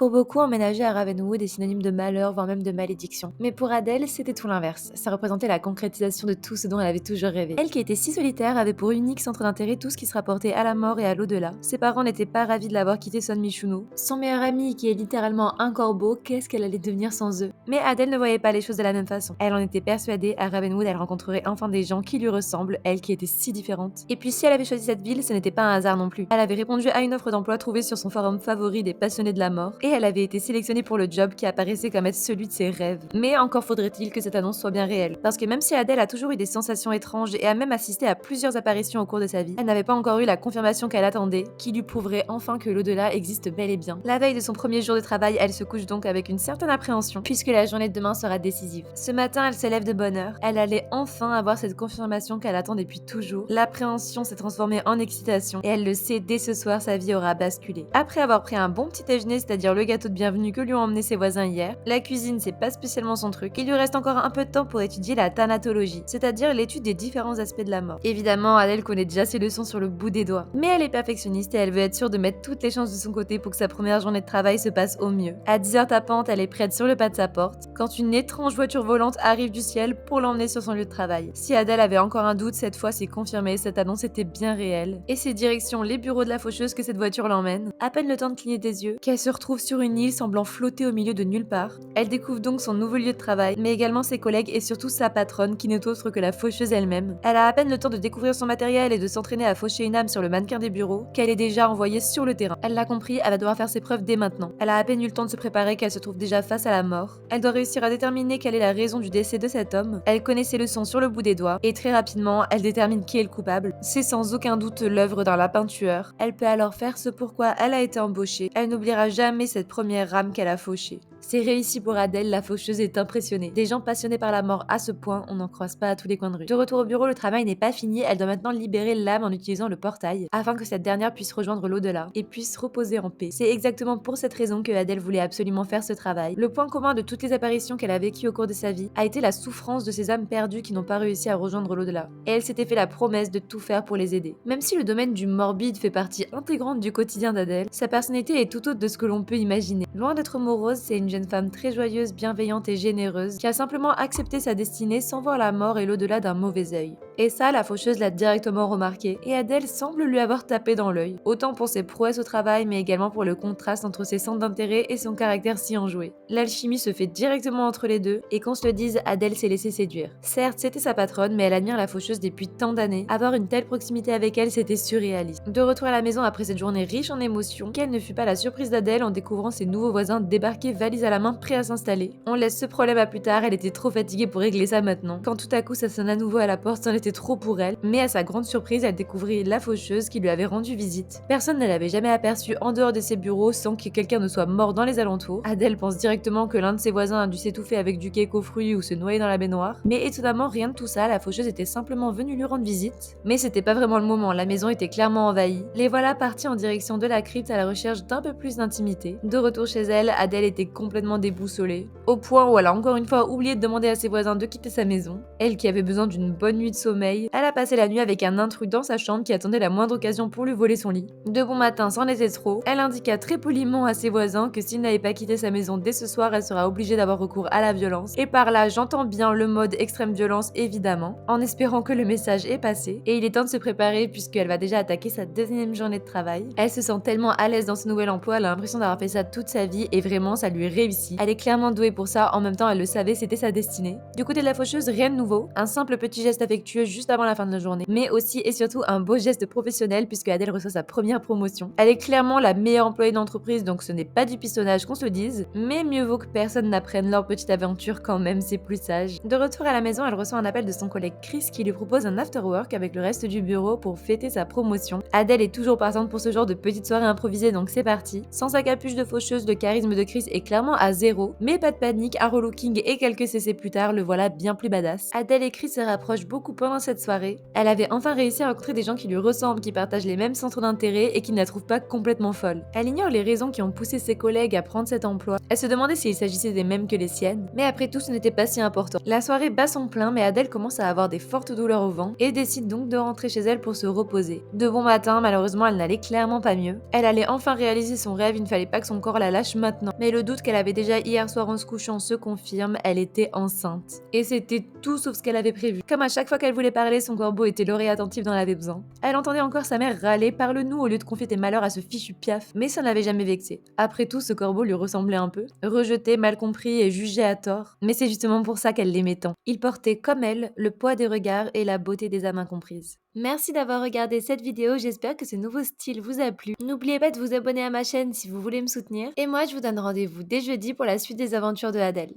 Pour beaucoup, emménager à Ravenwood est synonyme de malheur, voire même de malédiction. Mais pour Adèle, c'était tout l'inverse. Ça représentait la concrétisation de tout ce dont elle avait toujours rêvé. Elle qui était si solitaire avait pour unique centre d'intérêt tout ce qui se rapportait à la mort et à l'au-delà. Ses parents n'étaient pas ravis de l'avoir quitté Son Michouno. Son meilleur ami, qui est littéralement un corbeau, qu'est-ce qu'elle allait devenir sans eux? Mais Adèle ne voyait pas les choses de la même façon. Elle en était persuadée, à Ravenwood, elle rencontrerait enfin des gens qui lui ressemblent, elle qui était si différente. Et puis si elle avait choisi cette ville, ce n'était pas un hasard non plus. Elle avait répondu à une offre d'emploi trouvée sur son forum favori des passionnés de la mort, et elle avait été sélectionnée pour le job qui apparaissait comme être celui de ses rêves. Mais encore faudrait-il que cette annonce soit bien réelle. Parce que même si Adèle a toujours eu des sensations étranges et a même assisté à plusieurs apparitions au cours de sa vie, elle n'avait pas encore eu la confirmation qu'elle attendait, qui lui prouverait enfin que l'au-delà existe bel et bien. La veille de son premier jour de travail, elle se couche donc avec une certaine appréhension, puisque la journée de demain sera décisive. Ce matin, elle se lève de bonne heure. Elle allait enfin avoir cette confirmation qu'elle attend depuis toujours. L'appréhension s'est transformée en excitation, et elle le sait, dès ce soir, sa vie aura basculé. Après avoir pris un bon petit déjeuner, c'est-à-dire le gâteau de bienvenue que lui ont emmené ses voisins hier, la cuisine c'est pas spécialement son truc. Il lui reste encore un peu de temps pour étudier la thanatologie, c'est-à-dire l'étude des différents aspects de la mort. Évidemment, Adèle connaît déjà ses leçons sur le bout des doigts, mais elle est perfectionniste et elle veut être sûre de mettre toutes les chances de son côté pour que sa première journée de travail se passe au mieux. À 10h tapante, elle est prête sur le pas de sa porte, quand une étrange voiture volante arrive du ciel pour l'emmener sur son lieu de travail. Si Adèle avait encore un doute, cette fois c'est confirmé, cette annonce était bien réelle. Et c'est direction les bureaux de la faucheuse que cette voiture l'emmène. À peine le temps de cligner des yeux, qu'elle se retrouve sur une île semblant flotter au milieu de nulle part. Elle découvre donc son nouveau lieu de travail, mais également ses collègues et surtout sa patronne qui n'est autre que la faucheuse elle-même. Elle a à peine le temps de découvrir son matériel et de s'entraîner à faucher une âme sur le mannequin des bureaux qu'elle est déjà envoyée sur le terrain. Elle l'a compris, elle va devoir faire ses preuves dès maintenant. Elle a à peine eu le temps de se préparer qu'elle se trouve déjà face à la mort. Elle doit réussir à déterminer quelle est la raison du décès de cet homme. Elle connaît ses leçons sur le bout des doigts et très rapidement, elle détermine qui est le coupable. C'est sans aucun doute l'œuvre d'un lapin tueur. Elle peut alors faire ce pourquoi elle a été embauchée. Elle n'oubliera jamais cette première rame qu'elle a fauchée. C'est réussi pour Adèle, la faucheuse est impressionnée. Des gens passionnés par la mort à ce point, on n'en croise pas à tous les coins de rue. De retour au bureau, le travail n'est pas fini, elle doit maintenant libérer l'âme en utilisant le portail, afin que cette dernière puisse rejoindre l'au-delà et puisse reposer en paix. C'est exactement pour cette raison que Adèle voulait absolument faire ce travail. Le point commun de toutes les apparitions qu'elle a vécues au cours de sa vie a été la souffrance de ces âmes perdues qui n'ont pas réussi à rejoindre l'au-delà. Et elle s'était fait la promesse de tout faire pour les aider. Même si le domaine du morbide fait partie intégrante du quotidien d'Adèle, sa personnalité est tout autre de ce que l'on peut imaginer. Loin d'être morose, c'est une jeune femme très joyeuse, bienveillante et généreuse qui a simplement accepté sa destinée sans voir la mort et l'au-delà d'un mauvais œil. Et ça, la faucheuse l'a directement remarqué, et Adèle semble lui avoir tapé dans l'œil, autant pour ses prouesses au travail, mais également pour le contraste entre ses centres d'intérêt et son caractère si enjoué. L'alchimie se fait directement entre les deux, et qu'on se le dise, Adèle s'est laissée séduire. Certes, c'était sa patronne, mais elle admire la faucheuse depuis tant d'années. Avoir une telle proximité avec elle, c'était surréaliste. De retour à la maison après cette journée riche en émotions, quelle ne fut pas la surprise d'Adèle en découvrant ses nouveaux voisins débarquer valise à la main prêts à s'installer. On laisse ce problème à plus tard, elle était trop fatiguée pour régler ça maintenant. Quand tout à coup ça sonne à nouveau à la porte, c'en était trop pour elle, mais à sa grande surprise, elle découvrit la faucheuse qui lui avait rendu visite. Personne ne l'avait jamais aperçue en dehors de ses bureaux sans que quelqu'un ne soit mort dans les alentours. Adèle pense directement que l'un de ses voisins a dû s'étouffer avec du cake aux fruits ou se noyer dans la baignoire, mais étonnamment rien de tout ça, la faucheuse était simplement venue lui rendre visite. Mais c'était pas vraiment le moment, la maison était clairement envahie. Les voilà partis en direction de la crypte à la recherche d'un peu plus d'intimité. De retour chez elle, Adèle était complètement déboussolée, au point où elle a encore une fois oublié de demander à ses voisins de quitter sa maison. Elle qui avait besoin d'une bonne nuit de sommeil, elle a passé la nuit avec un intrus dans sa chambre qui attendait la moindre occasion pour lui voler son lit. De bon matin, c'en était trop, elle indiqua très poliment à ses voisins que s'il n'avait pas quitté sa maison dès ce soir, elle sera obligée d'avoir recours à la violence. Et par là, j'entends bien le mode extrême violence évidemment, en espérant que le message est passé. Et il est temps de se préparer puisqu'elle va déjà attaquer sa deuxième journée de travail. Elle se sent tellement à l'aise dans ce nouvel emploi, elle a l'impression d'avoir fait ça toute sa vie et vraiment ça lui réussit. Elle est clairement douée pour ça, en même temps elle le savait, c'était sa destinée. Du côté de la faucheuse, rien de nouveau, un simple petit geste affectueux juste avant la fin de la journée, mais aussi et surtout un beau geste professionnel puisque Adèle reçoit sa première promotion. Elle est clairement la meilleure employée d'entreprise, donc ce n'est pas du pistonnage qu'on se le dise, mais mieux vaut que personne n'apprenne leur petite aventure quand même, c'est plus sage. De retour à la maison, elle reçoit un appel de son collègue Chris qui lui propose un after-work avec le reste du bureau pour fêter sa promotion. Adèle est toujours partante pour ce genre de petite soirée improvisée, donc c'est parti. Sans sa capuche de faucheuse, le charisme de Chris est clairement à zéro, mais pas de panique, un relooking et quelques CC plus tard, le voilà bien plus badass. Adèle et Chris se rapprochent beaucoup pendant pendant cette soirée, elle avait enfin réussi à rencontrer des gens qui lui ressemblent, qui partagent les mêmes centres d'intérêt et qui ne la trouvent pas complètement folle. Elle ignore les raisons qui ont poussé ses collègues à prendre cet emploi. Elle se demandait s'il s'agissait des mêmes que les siennes, mais après tout, ce n'était pas si important. La soirée bat son plein, mais Adèle commence à avoir des fortes douleurs au ventre et décide donc de rentrer chez elle pour se reposer. De bon matin, malheureusement, elle n'allait clairement pas mieux. Elle allait enfin réaliser son rêve, il ne fallait pas que son corps la lâche maintenant. Mais le doute qu'elle avait déjà hier soir en se couchant se confirme, elle était enceinte. Et c'était tout sauf ce qu'elle avait prévu. Comme à chaque fois qu'elle voulait parler, son corbeau était l'oreille attentive dont elle avait besoin. Elle entendait encore sa mère râler: parle-nous au lieu de confier tes malheurs à ce fichu piaf. Mais ça ne l'avait jamais vexée. Après tout, ce corbeau lui ressemblait un peu. Rejeté, mal compris et jugé à tort. Mais c'est justement pour ça qu'elle l'aimait tant. Il portait, comme elle, le poids des regards et la beauté des âmes incomprises. Merci d'avoir regardé cette vidéo, j'espère que ce nouveau style vous a plu. N'oubliez pas de vous abonner à ma chaîne si vous voulez me soutenir. Et moi, je vous donne rendez-vous dès jeudi pour la suite des aventures de Adèle.